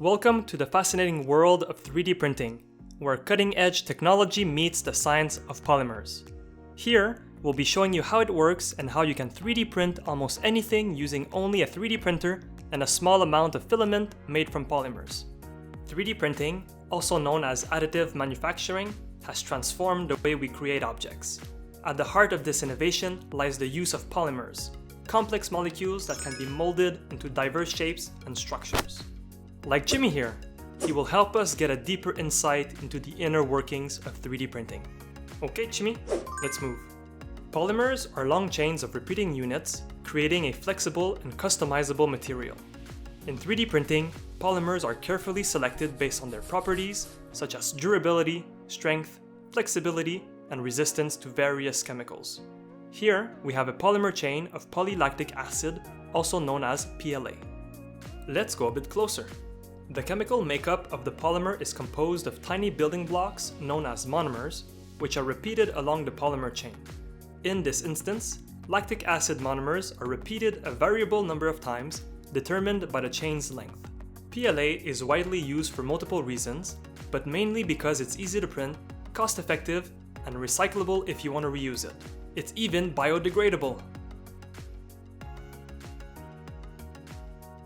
Welcome to the fascinating world of 3D printing, where cutting-edge technology meets the science of polymers. Here, we'll be showing you how it works and how you can 3D print almost anything using only a 3D printer and a small amount of filament made from polymers. 3D printing, also known as additive manufacturing, has transformed the way we create objects. At the heart of this innovation lies the use of polymers, complex molecules that can be molded into diverse shapes and structures. Like Tchimmy here, he will help us get a deeper insight into the inner workings of 3D printing. Okay, Tchimmy, let's move. Polymers are long chains of repeating units, creating a flexible and customizable material. In 3D printing, polymers are carefully selected based on their properties, such as durability, strength, flexibility, and resistance to various chemicals. Here, we have a polymer chain of polylactic acid, also known as PLA. Let's go a bit closer. The chemical makeup of the polymer is composed of tiny building blocks known as monomers, which are repeated along the polymer chain. In this instance, lactic acid monomers are repeated a variable number of times, determined by the chain's length. PLA is widely used for multiple reasons, but mainly because it's easy to print, cost-effective, and recyclable if you want to reuse it. It's even biodegradable.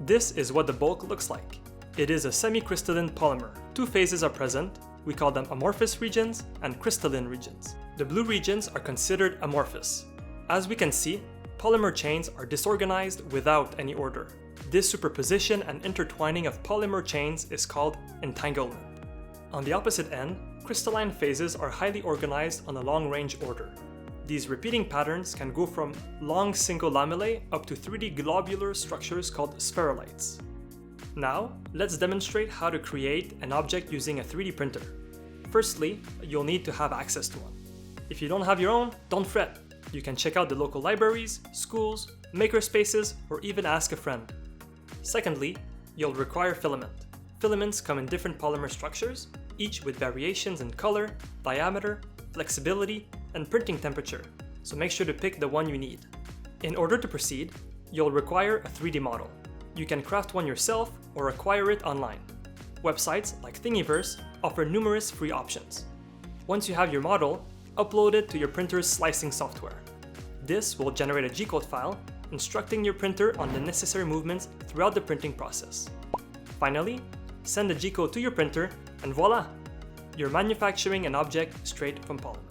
This is what the bulk looks like. It is a semi-crystalline polymer. Two phases are present. We call them amorphous regions and crystalline regions. The blue regions are considered amorphous. As we can see, polymer chains are disorganized without any order. This superposition and intertwining of polymer chains is called entanglement. On the opposite end, crystalline phases are highly organized on a long-range order. These repeating patterns can go from long single lamellae up to 3D globular structures called spherulites. Now, let's demonstrate how to create an object using a 3D printer. Firstly, you'll need to have access to one. If you don't have your own, don't fret. You can check out the local libraries, schools, makerspaces, or even ask a friend. Secondly, you'll require filament. Filaments come in different polymer structures, each with variations in color, diameter, flexibility, and printing temperature, so make sure to pick the one you need. In order to proceed, you'll require a 3D model. You can craft one yourself or acquire it online. Websites like Thingiverse offer numerous free options. Once you have your model, upload it to your printer's slicing software. This will generate a G-code file, instructing your printer on the necessary movements throughout the printing process. Finally, send the G-code to your printer and voila! You're manufacturing an object straight from polymer.